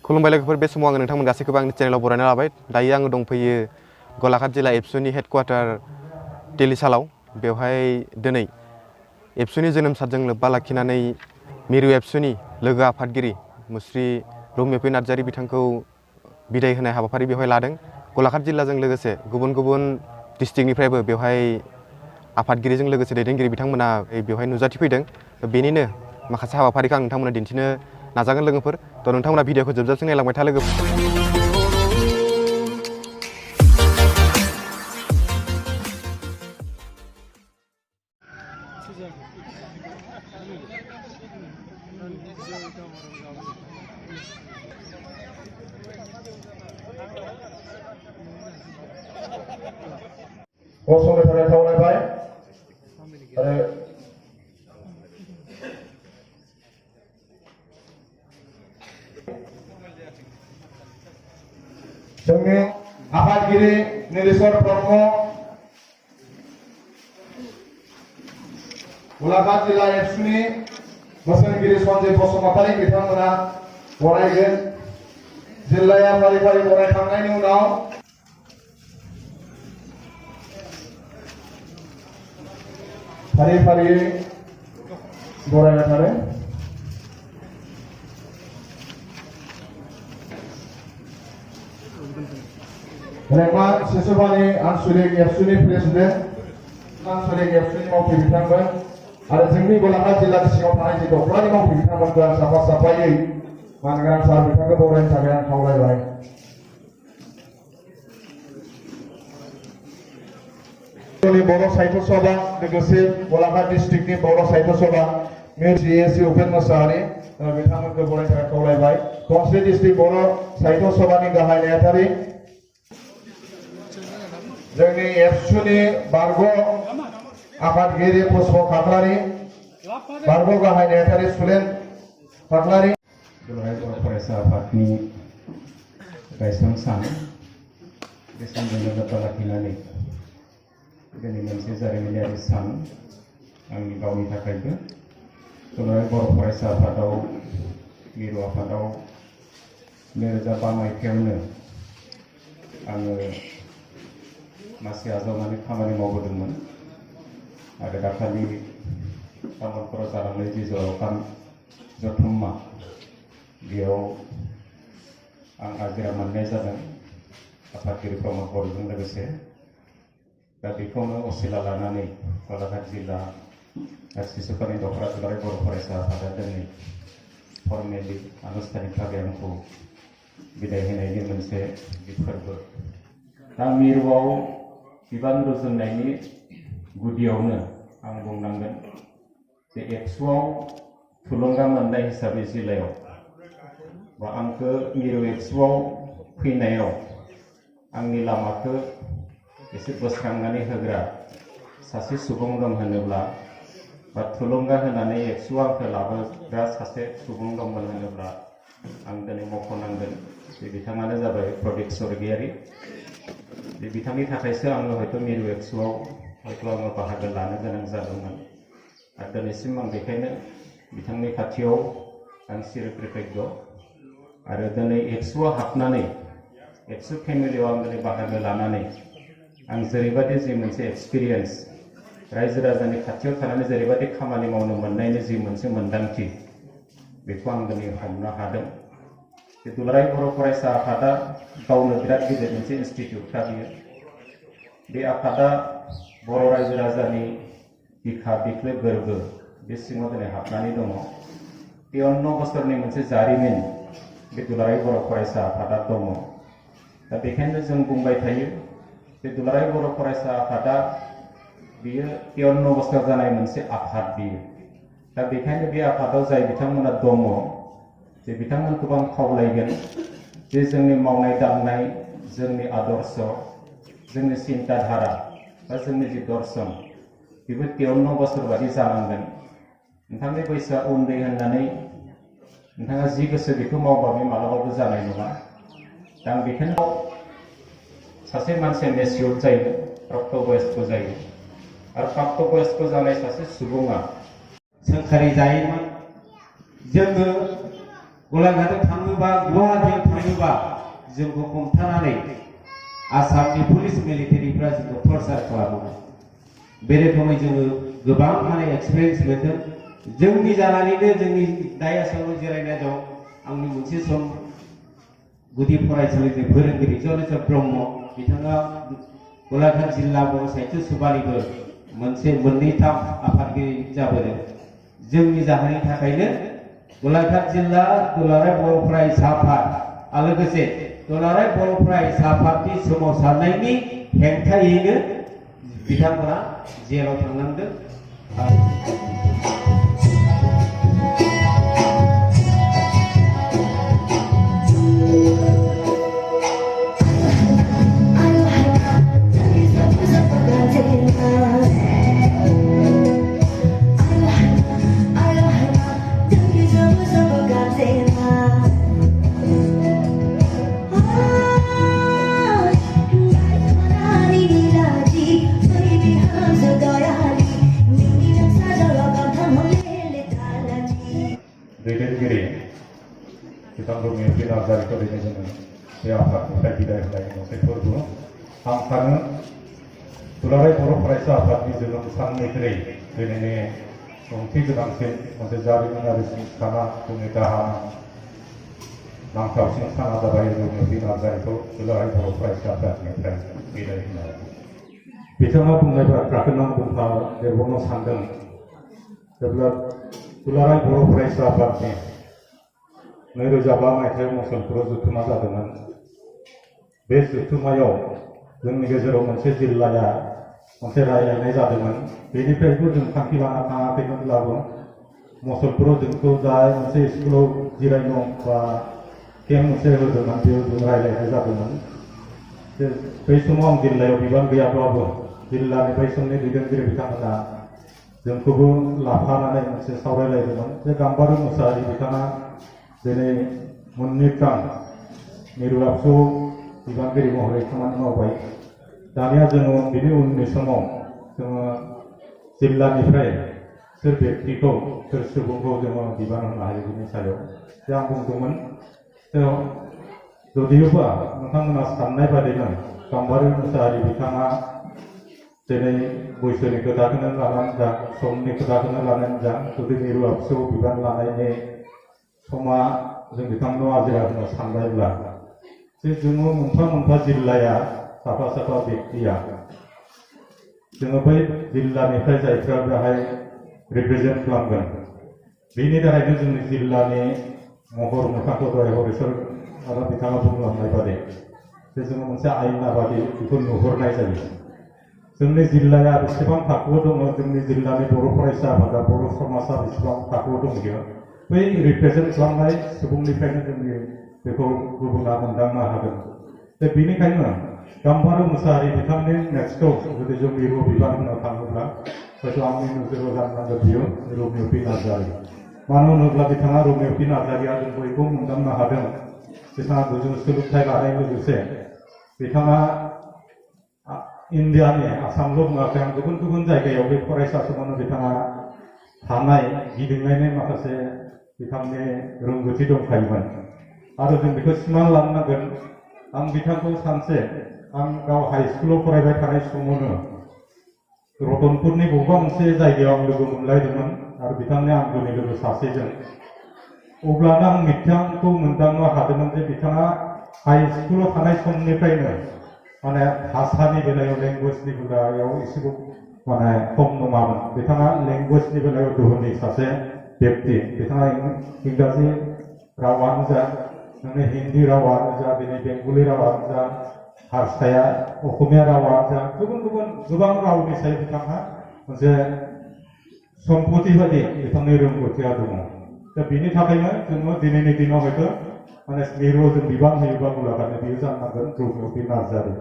खुलुमबाय लोगोफोर बे समाव आङो नोंथांमोन गासैखौबो आंनि चेनेलाव बरायना लाबाय। दायो आङो दंफैयो गलाघाट जिल्ला एबसुनि हेडक्वार्टार टेलिसालाव। बेवहाय दिनै एबसुनि जोनोम सानजों लोब्बा लाखिनानै मिरु एबसुनि लोगो आफादगिरि मुस्रि रौमेपि नार्जारि बिथांखौ बिदाय होनाय हाबाफारि बेवहाय लादों। गलाघाट जिल्लाजों लोगोसे गुबुन गुबुन डिस्ट्रिक्टनिफ्रायबो बेवहाय आफादगिरिजों लोगोसे दैदेनगिरि बिथांमोना बेवहाय नुजाथिफैदों। बेनिनो माखासे हाबाफारिखौ आं नोंथांमोननो दिन्थिनो नाजागोन लोगोफोर। थ' नोंथांमोना भिडिअखौ जोबजासिम नायलांबाय था लोगोफोर। गसंनो थाखाय खावलायबाय आरो जोंनि आफादगिरि नीलेश्वर ब्रह्म, गलाघाट जिल्ला एबसुनि बोसोनगिरि सन्जय बसुमतारी बिथांमोना बरायगोन। जिल्लाया फारि फारि बरायखांनायनि उनाव फारि फारियै बरायबाय थादों। रेखमा शिशुबानी आनसलिक एबसुनि प्रेसिडेन्ट, आनसलिक एबसुनि मावथि बिथांमोन आरो जोंनि गलाघाट जिल्लानि सिङाव थानाय जि दखलानि मावथि बिथांमोनखौ आं साफा साफायै मानगोनां सार बिथांखौ बरायनो थाखाय आं खावलायबाय। बर' साहित्य सभा लोगोसे गलाघाट डिस्ट्रिक्टनि बर' साहित्य सभा मिउजिएसि उपेन मोसाहारि बिथांमोनखौ बरायनो थाखाय खावलायबाय। धनस्री डिस्ट्रिक्ट बर' साहित्य सभानि गाहाय नेहाथारि जोंनि एबसुनि बारग' आफादगिरि पुष्प खाख्लारि, बारग' गाहाय नेहाथारि सुलेन खाख्लारि। दुलाराय बर' फरायसा आफादनि गायसं सान बे सानजों लोब्बा लाखिनानै दिनै मोनसे जारिमिनारि सान आंनि गावनि थाखायबो। दुलाराय बर' फरायसा आफादाव मिरु आफादाव 2005 मायथाइयावनो आङो मासि आजावनानै खामानि मावबोदोंमोन आरो दाखालि तामुलपुराव जालांनाय जि जर'खाम जथुम्मा बेयाव आं आजिरा मोननाय जादों आफादगिरि प्रमद बर'जों लोगोसे। दा बेखौनो असिला लानानै गलाघाट जिल्ला शिशुपानी दखरा दुलाराय बर' फरायसा आफादा दिनै फर्मेलि आनुষ্ঠাनिक भाबै आंखौ बिदाय होनायनि मोनसे फोरबो। दा मिरुआव बिबान रुजुननायनि गुदियावनो आं बुंनांगोन जे एबसुआव थुलुंगा मोननाय हिसाबै जिल्लायाव बा आंखौ मिरु एबसुआव फैनायाव आंनि लामाखौ एसे बोस्रांनानै होग्रा सासे सुबुं दं होनोब्ला बा थुलुंगा होनानै एबसुआव आंखौ लाबोग्रा सासे सुबुं दंमोन होनोब्ला आं दिनै मख'नांगोन बे बिथाङानो जाबाय प्रदिप स्वर्गियारि। बे बिथांनि थाखायसो आङो हयथ' मिरु एबसुआव हयथ' आङो बाहागो लानो गोनां जादोंमोन आरो दिनैसिम आं बेखायनो बिथांनि खाथियाव आं चिरकृतज्ञ। आरो दिनै एबसुआव हाबनानै एबसु फेमिलियाव आं दिनै बाहागो लानानै आं जेरैबायदि जि मोनसे एक्सपिरियेन्स रायजो राजानि खाथियाव थानानै जेरैबायदि खामानि मावनो मोननायनि जि मोनसे मोन्दांथि बेखौ आं दिनै हमनो हादों। बे दुलाराय बर' फरायसा आफादा गावनो बिराद गिदिर मोनसे इन्स्टिटिउटखा बियो। बे आफादा बर' रायजो राजानि बिखा बिख्लो गोरबो बे सिङाव दिनै हाबनानै दङ। 53 बोसोरनि मोनसे जारिमिन बे दुलाराय बर' फरायसा आफादा दङ। दा बेखायनो जों बुंबाय थायो बे दुलाराय बर' फरायसा आफादा बियो 53 बोसोर जानाय मोनसे आफाद बियो। दा बेखायनो बे आफादाव जाय बिथांमोना दङ जे बिथांमोनखौ आं खावलायगोन जे जोंनि मावनाय दांनाय, जोंनि आदर्श, जोंनि सिन्ताधारा बा जोंनि जि दर्शन बेबो 53 बोसोर बादि जानांगोन। नोंथांनि बैसोआ उन्दै होननानै नोंथाङा जि गोसो बेखौ मावबा बे मालाबाबो जानाय नङा। दा आं बेखायनो सासे मानसिया मेचिउर जायो, प्राप्त बयस्क जायो आरो प्राप्त बयस्क जानाय सासे सुबुङा सोंखारि जायोमोन। जोङो गलाघाटआव थाङोबा गुवाहाटीयाव थाङोबा जोंखौ हमथानानै आसामनि पुलिस मिलिटारिफ्रा जोंखौ टर्चार खालामो बे रोखोमै जोङो गोबां माने एक्सपिरियेन्स मोनदों जोंनि जानानैनो जोंनि दायासाव जिरायना दं आंनि मोनसे सम गुदि फरायसालिनि फोरोंगिरि जनेश्वर ब्रह्म बिथाङा गलाघाट जिल्ला बर' साहित्य सभानिबो मोननैथाम आफादगिरि जाबोदों जोंनि जाहोननि थाखायनो गलाघाट जिल्ला दुलाराय बर' फरायसा आफाद आरो लोगोसे दुलाराय बर' फरायसा आफादनि सोमावसारनायनि हेंथायैनो बिथांमोना जेलाव थांनांदों दैदेनगिरि बिथां रमेश नार्जारिखौ जोङो बे आफादनिफ्राय बिदाय होनाय मोनसे फोरबो आं सानो दुलाराय बर' फरायसा आफादनि जोनोम साननिफ्राय दिनैनि ओंथि गोनांसिन मोनसे जारिमिनारिसिन साना जोंनि दाहा नांथावसिन साना जाबाय रमेश नार्जारिखौ दुलाराय बर' फरायसा आफादनिफ्राय बिदाय होनाय बिथाङा बुंनाय बाथ्राखौनो आं बुंफादेरबावनो सानदों जेब्ला दुलाराय बर' फरायसा आफादनि 2005 मायथाइयाव मुसलपुराव जथुमा जादोंमोन बे जथुमायाव जोंनि गेजेराव मोनसे जिल्लाया मोनसे रायलायनाय जादोंमोन बेनिफ्रायबो जों थांखि लाना थाङाखैमोनब्लाबो मुसलपुराव जोंखौ जा मोनसे स्कुलाव जिरायनो बा केम्प मोनसे होदोंमोन बेयाव जों रायलायनाय जादोंमोन बै समाव आं जिल्लायाव बिबान गैयाब्लाबो जिल्लानि बै समनि दैदेनगिरि बिथांमोना जोंखौबो लाफानानै मोनसे सावरायलायदोंमोन जे गाम्बारि मुसाहारि बिथाङा दिनै मोननैथाम मिरु आबसुआव बिबानगिरि महरै खामानि मावबाय दानिया जोङो बिनि उननि समाव जोङो जिल्लानिफ्राय सोर व्यक्तिखौ सोर सुबुंखौ जोङो बिबान होनो हायो बिनि सायाव जे आं बुंदोंमोन जुदियोबा नोंथांमोना साननाय बादिनो गाम्बारि मुसाहारि बिथाङा दिनै बैसोनि खोथाखौनो लानानै जा समनि खोथाखौनो लानानै जा जुदि मिरु आबसुआव बिबान लानायनि समा जों बिथांमोनाव आजिरा होनो सानबायब्ला जे जोङो मोनफा जिल्लाया साफा साफा व्यक्तिया जोङो बै जिल्लानिफ्राय जायफ्रा बेहाय रिप्रेजेन्ट खालामगोन बेनि थाखायनो जोंनि जिल्लानि महर मोखांखौ दहाय हरेश्वर आरो बिथाङा बुंलांनाय बादि जे जोङो मोनसे आयना बादि बेखौ नुहुरनाय जायो जोंनि जिल्लाया बेसेबां थाखोआव दङ जोंनि जिल्लानि बर' फरायसा आफादा बर' समाजा बेसेबां थाखोआव दंयो बै रिप्रेजेन्ट खालामनाय सुबुंनिफ्रायनो जोंनि बेखौ गुबुना मोनदांनो हागोन दा बेनिखायनो गाम्बारि मुसाहारि बिथांनि नेक्स्टआव जुदि जों मिरु बिबान होनो थाङोब्ला हयथ' आंनि नोजोराव जानांगौ बियो रमेश नार्जारि मानो होनोब्ला बिथाङा रमेश नार्जारिया जों बयबो मोनदांनो हादों बिथाङा गोजौ सोलोंथाइ लानाय लोगोसे बिथाङा इन्डियानि आसामल' बुङाखै आं गुबुन जायगायाव बे फरायसा समावनो बिथाङा थानाय गिदिंनायनि माखासे बिथांनि रोंगौथि दंखायोमोन आरो जों बेखौ सिमान लानांगोन आं बिथांखौ सानसे आं गाव हाइ स्कुलाव फरायबाय थानाय समावनो रतनपुरनि बबेबा मोनसे जायगायाव आं लोगो मोनलायदोंमोन आरो बिथांनि आंगोनि लोगो सासेजों अब्लानो आं बिथांखौ मोनदांनो हादोंमोन जे बिथाङा हाइ स्कुलाव थानाय समनिफ्रायनो माने भाषानि बेलायाव लेंगुवेजनि बेलायाव एसेबो माने खम नङामोन बिथाङा लेंगुवेजनि बेलायाव दोहोनि सासे व्यक्ति बिथाङा इंराजि रावानो जा नोंनि हिन्दी रावानो जा दिनै बेंगलि रावानो जा हारसाया असमिया रावानो जा गुबुन गोबां रावनि सायाव बिथाङा मोनसे सम्पति बायदि बिथांनि रोंगौथिया दङ दा बेनि थाखायनो जोङो दिनैनि दिनाव हयथ' माने मिरुआव जों बिबान होयोबा मुलाम्फानि बेयो जानांगोन रमेश नार्जारि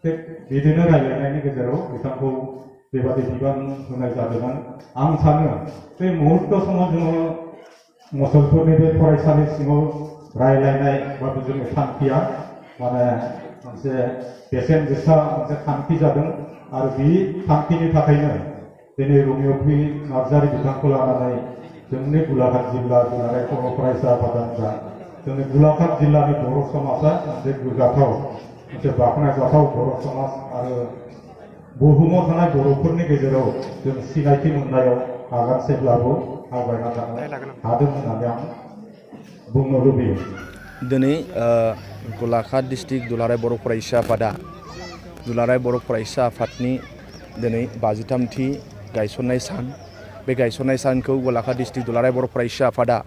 थिग बिदिनो रायज्लायनायनि गेजेराव बिथांखौ बेबादि बिबान होनाय जादोंमोन आं सानो बे मुहुर्त समाव जोङो मुसलपुरनि बे फरायसालि सिङाव रायज्लायनाय बा जोंनि थांखिया माने मोनसे बेसेन गोसा मोनसे थांखि जादों आरो बे थांखिनि थाखायनो दिनै रमेश नार्जारि बिथांखौ लानानै जोंनि गलाघाट जिल्ला दुलाराय बर' फरायसा आफादानो जा जोंनि गोलाघाट जिल्लानि बर' समाजा मोनसे गोग्गाथाव मोनसे बाख्नायजाथाव बर' समाज आरो बुहुमाव थानाय बर'फोरनि गेजेराव जों सिनायथि मोननायाव आगानसेब्लाबो आवगायना थांनो हादों होननानै आं बुंनो लुबैयो। दिनै गलाघाट डिस्ट्रिक्ट दुलाराय बर' फरायसा आफादा दुलाराय बर' फरायसा आफादनि दिनै 53थि गायसननाय सान। बे गायसननाय सानखौ गलाघाट डिस्ट्रिक्ट दुलाराय बर' फरायसा आफादा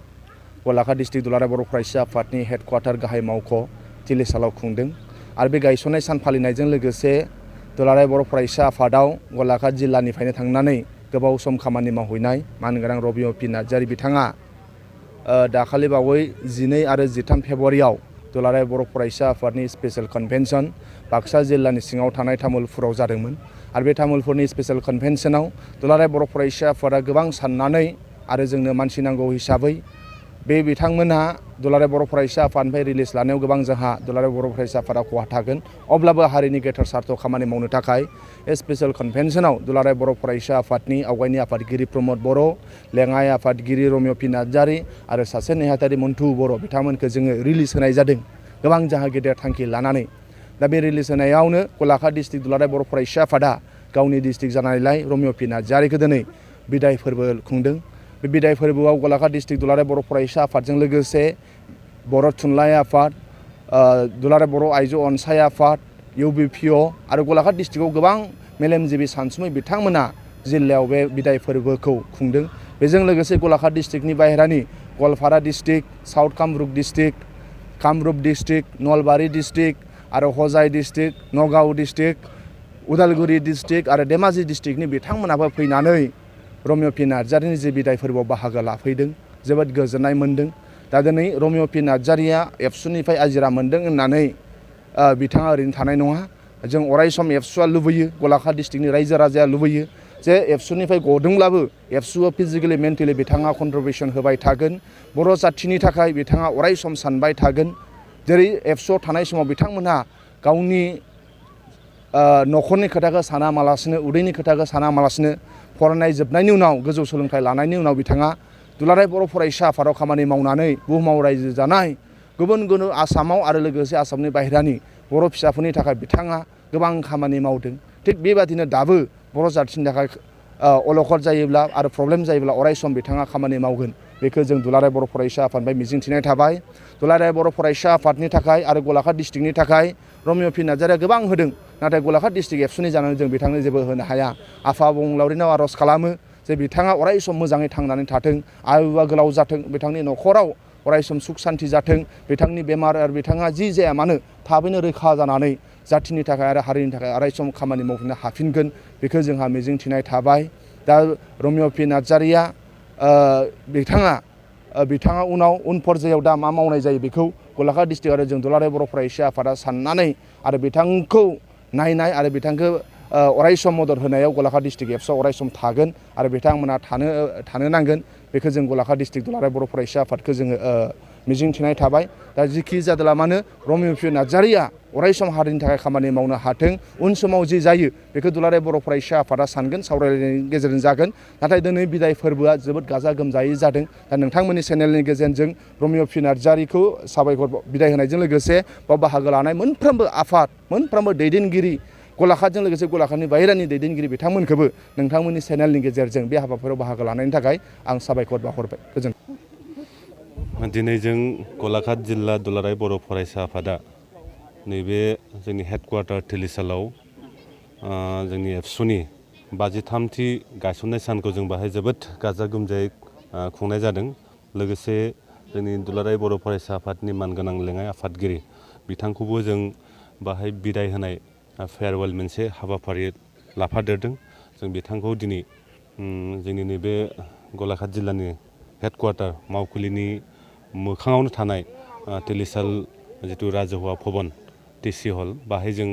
गलाघाट डिस्ट्रिक्ट दुलाराय बर' फरायसा आफादनि हेडक्वार्टार गाहाय मावख' तिलिसालाव खुंदों। आरो बे गायसननाय सान फालिनायजों लोगोसे दुलाराय बर' फरायसा आफादाव गलाघाट जिल्लानिफ्रायनो थांनानै गोबाव सम खामानि मावहैनाय मानगोनां रबिम पि नार्जारी बिथाङा दाखालि बावै 12 आरो 13 फेब्रुवारियाव दुलाराय बर' फरायसा आफादनि स्पेशल कनभेनसन बाक्सा जिल्लानि सिङाव थानाय तामुलपुराव जादोंमोन। आरो बे तामुलपुरनि स्पेशल कनभेनसनाव दुलाराय बर' फरायसा आफादा गोबां साननानै आरो जोंनो मानसि नांगौ हिसाबै बे बिथांमोनहा दुलाराय बर' फरायसा आफादनिफ्राय रिलिज लानायाव गोबां जोंहा दुलाराय बर' फरायसा आफादा खहा थागोन। अब्लाबो हारिनि गोथार सार्थ खामानि मावनो थाखाय स्पेशल कनभेनसनाव दुलाराय बर' फरायसा आफादनि आवगायनि आफादगिरि प्रमद बर', लेङाइ आफादगिरि रमिम पि नार्जारी आरो सासे नेहाथारि मन्टु बर' बिथांमोनखौ जोङो रिलिज होनाय जादों गोबां जोंहा गेदेर थांखि लानानै। दा बे रिलिज होनायावनो गलाघाट डिस्ट्रिक्ट दुलाराय बर' फरायसा आफादा गावनि डिस्ट्रिक्ट जानायलाय रमिम पि नार्जारीखौ दिनै बिदाय फोरबो खुंदों। बे बिदाय फोरबोआव गलाघाट डिस्ट्रिक्ट दुलाराय बर' फरायसा आफादजों लोगोसे बर' थुनलाइ आफाद, दुलाराय बर' आइजो अनसाय आफाद, UBPO आरो गलाघाट डिस्ट्रिक्टआव गोबां मेलेमजिबि सानसुमै बिथांमोना जिल्लायाव बे बिदाय फोरबोखौ खुंदों। बेजों लोगोसे गलाघाट डिस्ट्रिक्टनि बाहेरानि Goalpara district, south Kamrup district, Kamrup district, Nalbari district आरो Hojai district, Nagaon district, Udalguri district आरो धेमाजि डिस्ट्रिक्टनि बिथांमोनाबो फैनानै रमिम पि नार्जारीनि जे बिदाय फोरबोआव बाहागो लाफैदों। जोबोद गोजोननाय मोन्दों। दा दिनै रमिम पि नार्जारीया एबसुनिफ्राय आजिरा मोन्दों होननानै बिथाङा ओरैनो थानाय नङा। जों अराय सम एबसुआ लुबैयो, गलाघाट डिस्ट्रिक्टनि रायजो राजाया लुबैयो जे एबसुनिफ्राय गदोंब्लाबो एबसुआव फिजिकेलि मेन्टेलि बिथाङा कन्ट्रिबिउसन होबाय थागोन। बर' जाथिनि थाखाय बिथाङा अराय सम सानबाय थागोन। जेरै एबसुआव थानाय समाव बिथांमोनहा गावनि न'खरनि खोथाखौ सानामालासिनो, उदैनि खोथाखौ सानामालासिनो फरायनाय जोबनायनि उनाव गोजौ सोलोंथाइ लानायनि उनाव बिथाङा दुलाराय बर' फरायसा आफादाव खामानि मावनानै बुहुमाव रायजो जानाय गुबुन गुबुन आसामाव आरो लोगोसे आसामनि बाहेरानि बर' फिसाफोरनि थाखाय बिथाङा गोबां खामानि मावदों। थिग बेबादिनो दाबो बर' जाथिनि थाखाय अलखद जायोब्ला आरो प्रब्लेम जायोब्ला अराय सम बिथाङा खामानि मावगोन। बेखौ जों दुलाराय बर' फरायसा आफादनिफ्राय मिजिंथिनाय थाबाय। दुलाराय बर' फरायसा आफादनि थाखाय आरो गलाघाट डिस्ट्रिक्टनि थाखाय रमिम पि नार्जारीया गोबां होदों। नाथाय गलाघाट डिस्ट्रिक्ट एबसुनि जानानै जों बिथांनो जेबो होनो हाया। आफा अबंलावरिनाव आर'ज खालामो जे बिथाङा अराय सम मोजाङै थांनानै थाथों, आयुआ गोलाव जाथों, बिथांनि न'खराव अराय सम सुख सान्थि जाथों, बिथांनि बेमार आरो बिथाङा जि जाया मानो थाबैनो रैखा जानानै जाथिनि थाखाय आरो हारिनि थाखाय अराय सम खामानि मावफिननो हाफिनगोन। बेखौ जोंहा मिजिंथिनाय थाबाय। दा रमिम पि नार्जारीया बिथाङा उन पर्यायाव दा मा मावनाय जायो बेखौ गलाघाट डिस्ट्रिक्ट आरो जों दुलाराय बर' फरायसा आफादा साननानै आरो बिथांखौ नायनाय आरो बिथांखौ अराय सम मदद होनायाव गलाघाट डिस्ट्रिक्ट एबसुआ अराय सम थागोन आरो बिथांमोना थानो नांगोन। बेखौ जों गलाघाट डिस्ट्रिक्ट दुलाराय बर' फरायसा आफादखौ जोङो मिजिंथिनाय थाबाय। दा जिखि जादोला मानो रमिम पि नार्जारीया अराय सम हारिनि थाखाय खामानि मावनो हाथों। उन समाव जि जायो बेखौ दुलाराय बर' फरायसा आफादा सानगोन, सावरायलायनायनि गेजेरजों जागोन। नाथाय दिनै बिदाय फोरबोआ जोबोद गाजा गोमजायै जादों। दा नोंथांमोननि चेनेलनि गेजेरजों रमिम पि नार्जारीखौ साबायखर बिदाय होनायजों लोगोसे बाव बाहागो लानाय मोनफ्रोमबो आफाद, मोनफ्रोमबो दैदेनगिरि, गलाघाटजों लोगोसे गलाघाटनि बाहेरानि दैदेनगिरि बिथांमोनखौबो नोंथांमोननि चेनेलनि गेजेरजों बे हाबाफारियाव बाहागो लानायनि थाखाय आं साबायखर बावहरबाय। गोजोन्थों। दिनै जों गलाघाट जिल्ला दुलाराय बर' फरायसा आफादा नैबे जोंनि हेडक्वार्टार तिलिसालाव जोंनि एबसुनि 53थि गायसननाय सानखौ जों बाहाय जोबोद गाजा गोमजायै खुंनाय जादों। लोगोसे जोंनि दुलाराय बर' फरायसा आफादनि मानगोनां लेङाइ आफादगिरि बिथांखौबो जों बाहाय बिदाय होनाय फेयारवेल मोनसे हाबाफारि लाफादेरदों। जों बिथांखौ दिनै जोंनि नैबे गलाघाट जिल्लानि हेडक्वार्टार मावखुलिनि मोखाङावनो थानाय तिलिसाल जिथु राजहुवा भबन टिसि हल बाहाय जों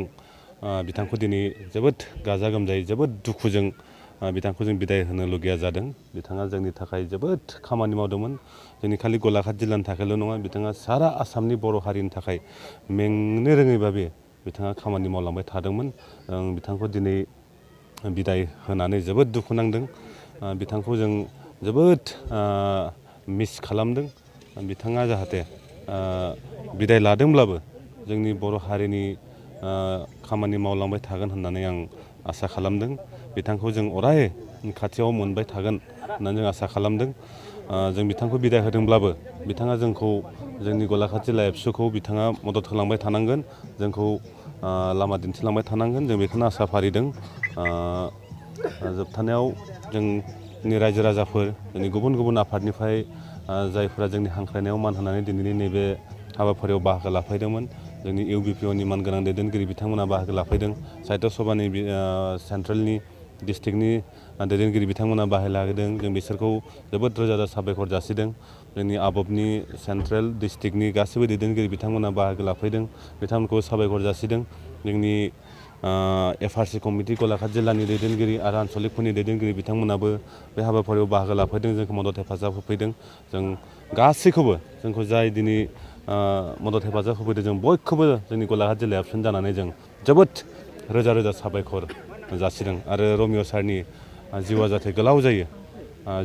बिथांखौ दिनै जोबोद गाजा गोमजायै जोबोद दुखुजों बिथांखौ जों बिदाय होनो लगिया जादों। बिथाङा जोंनि थाखाय जोबोद खामानि मावदोंमोन। जोंनि खालि गलाघाट जिल्लानि थाखायल' नङा, बिथाङा सारा आसामनि बर' हारिनि थाखाय मेंनो रोङैबाबो बिथाङा खामानि मावलांबाय थादोंमोन। बिथांखौ दिनै बिदाय होनानै जोबोद दुखु नांदों। बिथांखौ जों जोबोद मिस खालामदों। बिथाङा जाहाथे बिदाय लादोंब्लाबो जोंनि बर' हारिनि खामानि मावलांबाय थागोन होननानै आं आसा खालामदों। बिथांखौ जों अराय खाथियाव मोनबाय थागोन होननानै जों आसा खालामदों। जों बिथांखौ बिदाय होदोंब्लाबो बिथाङा जोंखौ जोंनि गलाघाट जिल्ला एबसुखौ बिथाङा मदद होलांबाय थानांगोन, जोंखौ लामा दिन्थिलांबाय थानांगोन, जों बेखौनो आसा फारिदों। जोबथानायाव जोंनि रायजो राजाफोर, जोंनि गुबुन गुबुन आफादनिफ्राय जायफोरा जोंनि हांख्रायनायाव मान होनानै दिनैनि नैबे हाबाफारियाव बाहागो लाफैदोंमोन, जोंनि UBPOनि मानगोनां दैदेनगिरि बिथांमोना बाहागो लाफैदों, साहित्य सभानि सेन्ट्रेलनि डिस्ट्रिक्टनि दैदेनगिरि बिथांमोना बाहागो लादों। जों बिसोरखौ जोबोद रोजा रोजा साबायखर जासिदों। जोंनि आबबनि सेन्ट्रेल डिस्ट्रिक्टनि गासैबो दैदेनगिरि बिथांमोना बाहागो लाफैदों, बिथांमोनखौ साबायखर जासिदों। जोंनि FRC कमिटि गलाघाट जिल्लानि दैदेनगिरि आरो आनसलिकफोरनि दैदेनगिरि बिथांमोनाबो बे हाबाफारियाव बाहागो लाफैदों, जोंखौ मदद हेफाजाब होफैदों। जों गासैखौबो जोंखौ जाय दिनै मदद हेफाजाब होफैदों, जों बयखौबो जोंनि गलाघाट जिल्ला एबसुनि जानानै जों जोबोद रोजा रोजा साबायखर जासिदों। आरो रमिय सारनि जिउआ जाहाथे गोलाव जायो,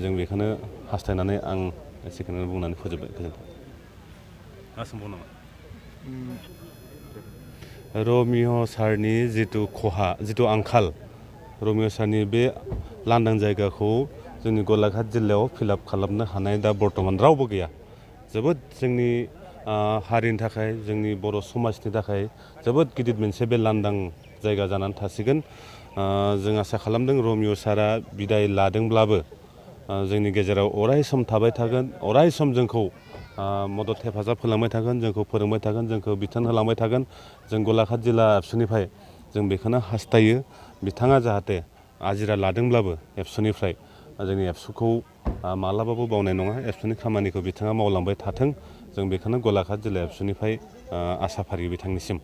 जों बेखौनो हास्थायनानै आं एसेखौनो बुंनानै फोजोबबाय। गोजोन्थों। मा सोंबाव नामा? रमिय सारनि जिथु आंखाल, रमिय सारनि बे लांदां जायगाखौ जोंनि गलाघाट जिल्लायाव फिलआप खालामनो हानाय दा बर्थमान रावबो गैया। जोबोद जोंनि हारिनि थाखाय, जोंनि बर' समाजनि थाखाय जोबोद गिदिर मोनसे बे लांदां जायगा जानानै थासिगोन। जों आसा खालामदों रमिय सारा बिदाय लादोंब्लाबो जोंनि गेजेराव अराय सम थाबाय थागोन, अराय सम जोंखौ मदद हेफाजाब होलांबाय थागोन, जोंखौ फोरोंबाय थागोन, जोंखौ बिथोन होलांबाय थागोन। जों गलाघाट जिल्ला एबसुनिफ्राय जों बेखौनो हास्थायो, बिथाङा जाहाथे आजिरा लादोंब्लाबो एबसुनिफ्राय जोंनि एबसुखौ मालाबाबो बावनाय नङा, एबसुनि खामानिखौ बिथाङा मावलांबाय थाथों। जों बेखौनो गलाघाट जिल्ला एबसुनिफ्राय आसा फारियो बिथांनिसिम।